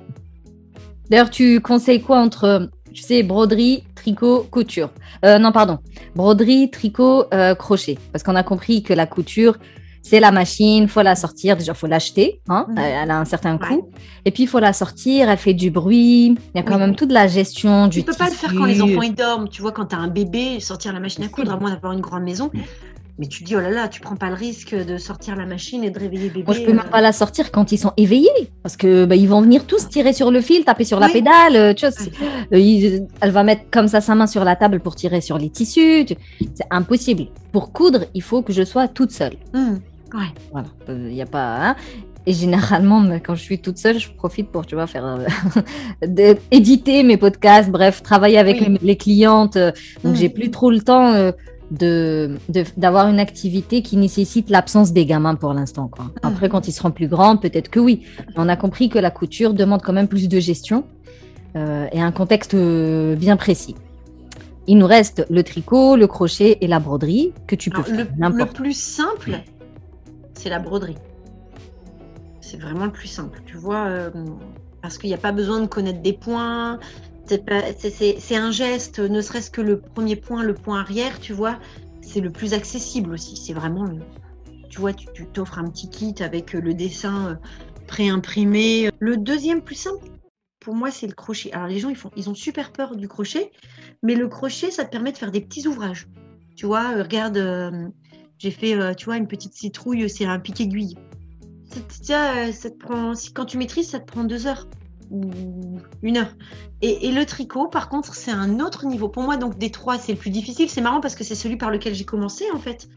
D'ailleurs, tu conseilles quoi entre, tu sais, broderie, tricot, couture? Non, pardon. Broderie, tricot, crochet. Parce qu'on a compris que la couture, c'est la machine, il faut la sortir. Déjà, il faut l'acheter. Hein, elle a un certain coût. Et puis, il faut la sortir. Elle fait du bruit. Il y a quand même toute la gestion du tissu. Tu peux pas le faire quand les enfants ils dorment. Tu vois, quand tu as un bébé, sortir la machine à coudre, à moins d'avoir une grande maison. Mais tu dis, oh là là, tu prends pas le risque de sortir la machine et de réveiller bébé. Moi, je peux même pas la sortir quand ils sont éveillés. Parce que ils vont venir tous tirer sur le fil, taper sur la pédale. Tu vois, elle va mettre comme ça sa main sur la table pour tirer sur les tissus. C'est impossible. Pour coudre, il faut que je sois toute seule. Voilà. Il y a pas... Hein. Et généralement, quand je suis toute seule, je profite pour, tu vois, faire éditer mes podcasts, bref, travailler avec les clientes. Donc, j'ai plus trop le temps... d'avoir une activité qui nécessite l'absence des gamins pour l'instant, quoi. Après, quand ils seront plus grands, peut-être que oui. Mais on a compris que la couture demande quand même plus de gestion et un contexte bien précis. Il nous reste le tricot, le crochet et la broderie que tu peux faire n'importe. Le plus simple, c'est la broderie. C'est vraiment le plus simple, tu vois, parce qu'il n'y a pas besoin de connaître des points. C'est un geste, ne serait-ce que le premier point, le point arrière, tu vois, c'est le plus accessible aussi. C'est vraiment, tu vois, tu t'offres un petit kit avec le dessin pré-imprimé. Le deuxième plus simple, pour moi, c'est le crochet. Alors les gens, ils ont super peur du crochet, mais le crochet, ça te permet de faire des petits ouvrages. Tu vois, regarde, j'ai fait, tu vois, une petite citrouille, c'est un pic-aiguille. Ça te prend, quand tu maîtrises, ça te prend 2 heures. Ou 1 heure. Et le tricot, par contre, c'est un autre niveau. Pour moi, donc, des 3, c'est le plus difficile. C'est marrant parce que c'est celui par lequel j'ai commencé, en fait.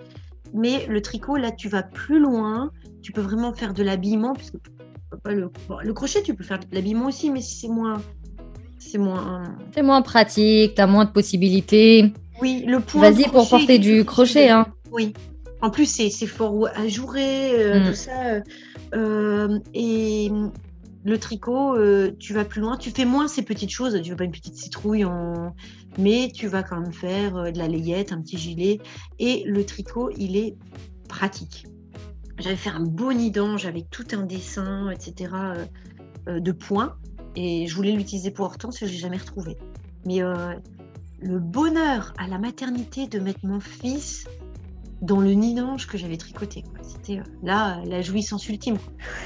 Mais le tricot, là, tu vas plus loin. Tu peux vraiment faire de l'habillement. Puisque le crochet, tu peux faire de l'habillement aussi, mais c'est moins pratique, tu as moins de possibilités. Oui, le point. Vas-y pour porter du crochet. Hein. Oui. En plus, c'est fort ajourer, tout ça. Et... Le tricot, tu vas plus loin, tu fais moins ces petites choses, tu veux pas une petite citrouille, mais tu vas quand même faire de la layette, un petit gilet. Et le tricot, il est pratique. J'avais fait un beau nid d'ange avec tout un dessin, etc., de points. Et je voulais l'utiliser pour Hortense, je ne l'ai jamais retrouvé. Mais le bonheur à la maternité de mettre mon fils dans le nid d'ange que j'avais tricoté, quoi. C'était là la jouissance ultime.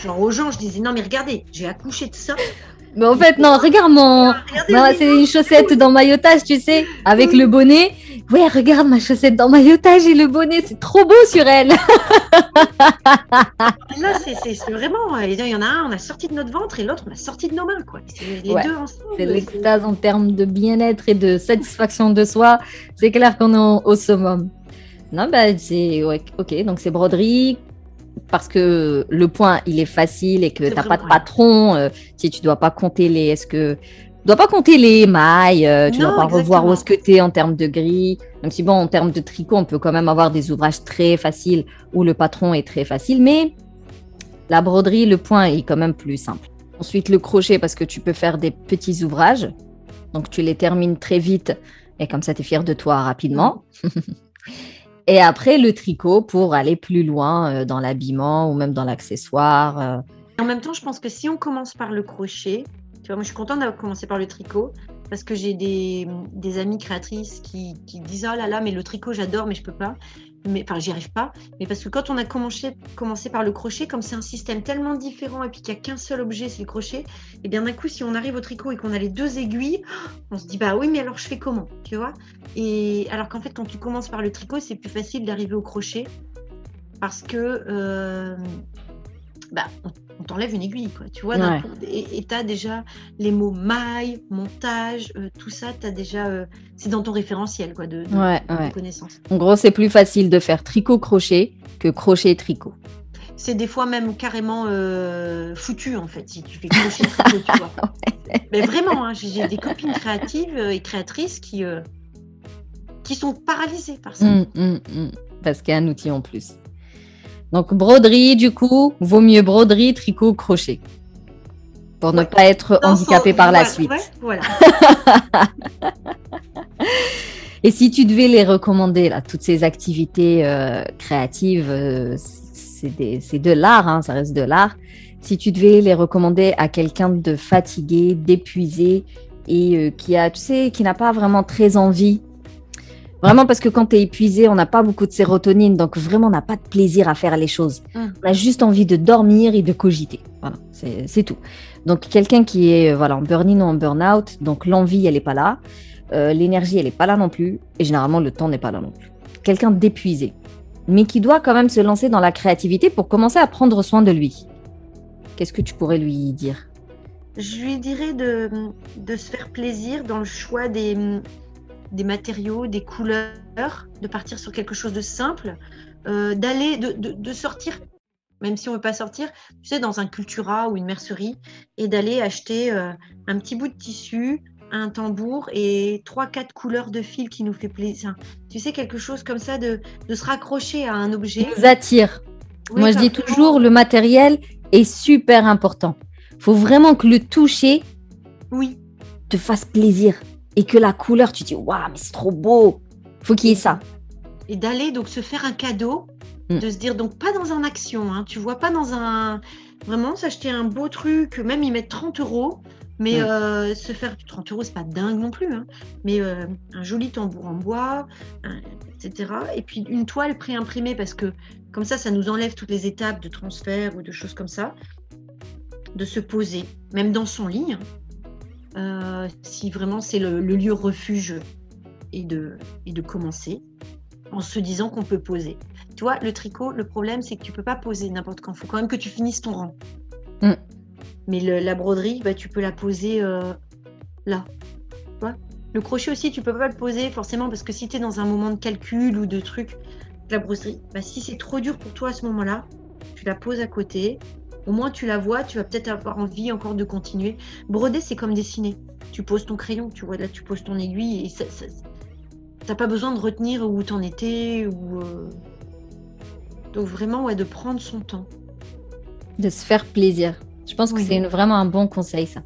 Genre aux gens, je disais non mais regardez, j'ai accouché de ça. Mais en fait non, regarde c'est une chaussette dans maillotage, tu sais, avec le bonnet. Ouais, regarde ma chaussette dans maillotage et le bonnet, c'est trop beau sur elle. Là c'est vraiment, il y en a un, on a sorti de notre ventre et l'autre on a sorti de nos mains, quoi. C'est les deux ensemble. C'est l'extase en termes de bien-être et de satisfaction de soi. C'est clair qu'on est au summum. Non, c'est ok, donc c'est broderie parce que le point il est facile et que tu n'as pas de patron. Si tu dois pas compter les mailles, tu dois pas revoir où est-ce que tu es en termes de gris. Même si bon, en termes de tricot, on peut quand même avoir des ouvrages très faciles où le patron est très facile, mais la broderie, le point est quand même plus simple. Ensuite, le crochet parce que tu peux faire des petits ouvrages, donc tu les termines très vite et comme ça tu es fier de toi rapidement. Et après, le tricot pour aller plus loin dans l'habillement ou même dans l'accessoire. En même temps, je pense que si on commence par le crochet, tu vois, moi je suis contente d'avoir commencé par le tricot parce que j'ai des amies créatrices qui disent oh là là, mais le tricot j'adore, mais je peux pas. Enfin, j'y arrive pas. Mais parce que quand on a commencé par le crochet, comme c'est un système tellement différent et puis qu'il n'y a qu'un seul objet, c'est le crochet, et bien d'un coup, si on arrive au tricot et qu'on a les 2 aiguilles, on se dit bah oui, mais alors je fais comment, tu vois? Et alors qu'en fait, quand tu commences par le tricot, c'est plus facile d'arriver au crochet parce que on t'enlève une aiguille, quoi. Tu vois, d'un coup, et tu as déjà les mots maille, montage, tout ça, tu as déjà, c'est dans ton référentiel, quoi, de connaissances. En gros, c'est plus facile de faire tricot-crochet que crochet-tricot. C'est des fois même carrément foutu, en fait, si tu fais crochet-tricot, tu vois. Mais vraiment, hein, j'ai des copines créatives et créatrices qui sont paralysées par ça. Parce qu'il y a un outil en plus. Donc, broderie, du coup, vaut mieux broderie, tricot, crochet. Pour ne pas être handicapé par la suite. Voilà. Et si tu devais les recommander, là, toutes ces activités créatives, c'est de l'art, hein, ça reste de l'art. Si tu devais les recommander à quelqu'un de fatigué, d'épuisé et qui n'a pas vraiment très envie. Vraiment, parce que quand tu es épuisé, on n'a pas beaucoup de sérotonine, donc vraiment, on n'a pas de plaisir à faire les choses. On a juste envie de dormir et de cogiter. Voilà, c'est tout. Donc, quelqu'un qui est en burn-in ou en burn-out, donc l'envie, elle n'est pas là. L'énergie, elle n'est pas là non plus. Et généralement, le temps n'est pas là non plus. Quelqu'un d'épuisé, mais qui doit quand même se lancer dans la créativité pour commencer à prendre soin de lui. Qu'est-ce que tu pourrais lui dire? Je lui dirais de se faire plaisir dans le choix des matériaux, des couleurs, de partir sur quelque chose de simple, d'aller, de sortir, même si on ne veut pas sortir, tu sais, dans un Cultura ou une mercerie, et d'aller acheter un petit bout de tissu, un tambour et 3-4 couleurs de fil qui nous fait plaisir. Tu sais, quelque chose comme ça, de se raccrocher à un objet. Nous attire. Oui, moi, je dis toujours, le matériel est super important. Il faut vraiment que le toucher te fasse plaisir. Et que la couleur, tu dis, waouh, mais c'est trop beau. Il faut qu'il y ait ça. Et d'aller donc se faire un cadeau, de se dire, donc pas dans un action, hein, tu vois, pas dans un... Vraiment, s'acheter un beau truc, même y mettre 30 €, mais se faire 30 €, c'est pas dingue non plus, hein, mais un joli tambour en bois, etc. Et puis une toile pré-imprimée, parce que comme ça nous enlève toutes les étapes de transfert ou de choses comme ça, de se poser, même dans son lit, hein. Si vraiment c'est le lieu refuge et de commencer en se disant qu'on peut poser. Tu vois, le tricot, le problème c'est que tu peux pas poser n'importe quand. Il faut quand même que tu finisses ton rang. Mais la broderie, tu peux la poser là. Tu vois, le crochet aussi, tu peux pas le poser forcément parce que si tu es dans un moment de calcul ou de truc, la broderie, si c'est trop dur pour toi à ce moment-là, tu la poses à côté. Au moins, tu la vois, tu vas peut-être avoir envie encore de continuer. Broder, c'est comme dessiner. Tu poses ton crayon, tu vois, là, tu poses ton aiguille et t'as pas besoin de retenir où t'en étais. Donc vraiment, de prendre son temps. De se faire plaisir. Je pense que c'est vraiment un bon conseil, ça.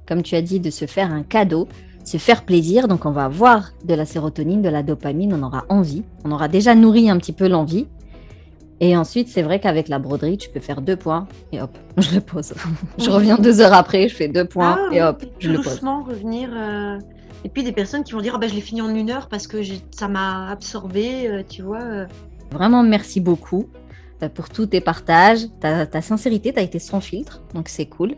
Comme tu as dit, de se faire un cadeau, se faire plaisir. Donc, on va avoir de la sérotonine, de la dopamine, on aura envie. On aura déjà nourri un petit peu l'envie. Et ensuite, c'est vrai qu'avec la broderie, tu peux faire 2 points et hop, je le pose. Je reviens 2 heures après, je fais 2 points et hop, je le pose. Doucement revenir. Et puis des personnes qui vont dire je l'ai fini en 1 heure parce que ça m'a absorbé, tu vois. Vraiment, merci beaucoup pour tous tes partages. Ta sincérité, tu as été sans filtre, donc c'est cool.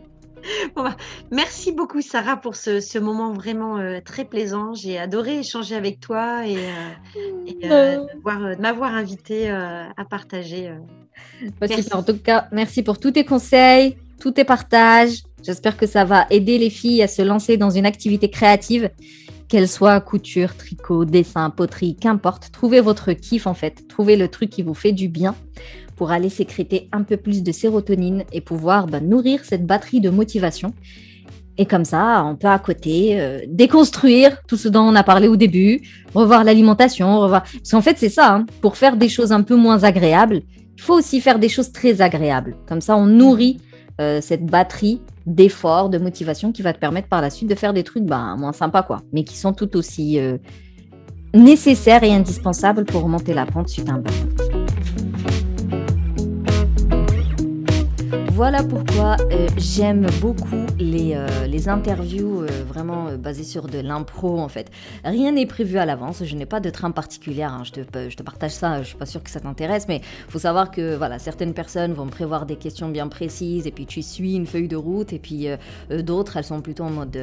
Merci beaucoup Sarah pour ce moment vraiment très plaisant. J'ai adoré échanger avec toi et m'avoir invitée à partager. En tout cas, merci pour tous tes conseils, tous tes partages. J'espère que ça va aider les filles à se lancer dans une activité créative, qu'elle soit couture, tricot, dessin, poterie, qu'importe. Trouvez votre kiff en fait, trouvez le truc qui vous fait du bien pour aller sécréter un peu plus de sérotonine et pouvoir nourrir cette batterie de motivation. Et comme ça, on peut à côté déconstruire tout ce dont on a parlé au début, revoir l'alimentation, Parce qu'en fait, c'est ça, hein, pour faire des choses un peu moins agréables, il faut aussi faire des choses très agréables. Comme ça, on nourrit cette batterie d'efforts, de motivation qui va te permettre par la suite de faire des trucs moins sympas, quoi, mais qui sont tout aussi nécessaires et indispensables pour remonter la pente suite à un burn-out. Voilà pourquoi j'aime beaucoup les interviews vraiment basées sur de l'impro en fait. Rien n'est prévu à l'avance, je n'ai pas de trame particulière, hein. Je te partage ça, je suis pas sûre que ça t'intéresse, mais il faut savoir que voilà, certaines personnes vont me prévoir des questions bien précises et puis tu suis une feuille de route et puis d'autres elles sont plutôt en mode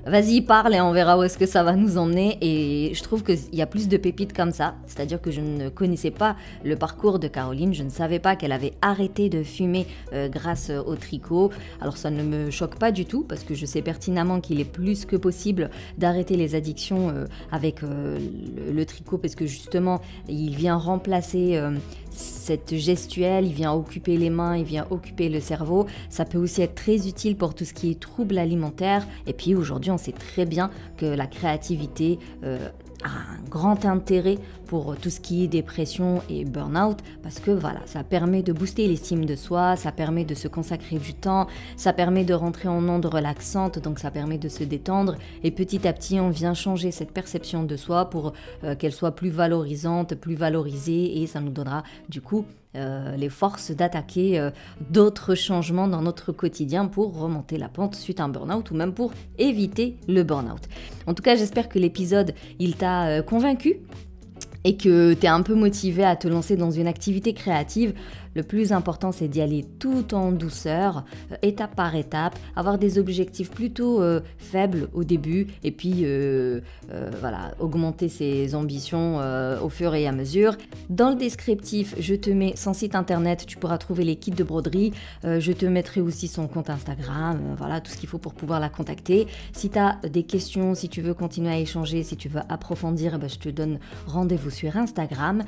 vas-y parle et on verra où est-ce que ça va nous emmener, et je trouve qu'il y a plus de pépites comme ça, c'est-à-dire que je ne connaissais pas le parcours de Caroline, je ne savais pas qu'elle avait arrêté de fumer grâce au tricot. Alors ça ne me choque pas du tout parce que je sais pertinemment qu'il est plus que possible d'arrêter les addictions avec le tricot, parce que justement il vient remplacer cette gestuelle, il vient occuper les mains, il vient occuper le cerveau. Ça peut aussi être très utile pour tout ce qui est troubles alimentaires, et puis aujourd'hui on sait très bien que la créativité a un grand intérêt pour tout ce qui est dépression et burn-out, parce que voilà, ça permet de booster l'estime de soi, ça permet de se consacrer du temps, ça permet de rentrer en onde relaxante, donc ça permet de se détendre, et petit à petit on vient changer cette perception de soi pour qu'elle soit plus valorisante, plus valorisée, et ça nous donnera du coup les forces d'attaquer d'autres changements dans notre quotidien pour remonter la pente suite à un burn-out ou même pour éviter le burn-out. En tout cas, j'espère que l'épisode il t'a convaincu et que tu es un peu motivé à te lancer dans une activité créative. Le plus important, c'est d'y aller tout en douceur, étape par étape, avoir des objectifs plutôt faibles au début, et puis voilà, augmenter ses ambitions au fur et à mesure. Dans le descriptif, je te mets son site internet, tu pourras trouver les kits de broderie, je te mettrai aussi son compte Instagram, voilà, tout ce qu'il faut pour pouvoir la contacter. Si tu as des questions, si tu veux continuer à échanger, si tu veux approfondir, je te donne rendez-vous sur Instagram.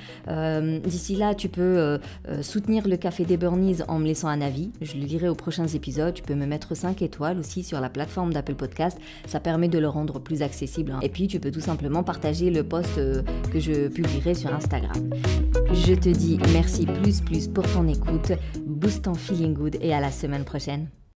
D'ici là, tu peux soutenir le Café des Burnies en me laissant un avis. Je le lirai aux prochains épisodes. Tu peux me mettre 5 étoiles aussi sur la plateforme d'Apple Podcast. Ça permet de le rendre plus accessible. Et puis, tu peux tout simplement partager le post que je publierai sur Instagram. Je te dis merci plus pour ton écoute. Boost ton feeling good et à la semaine prochaine.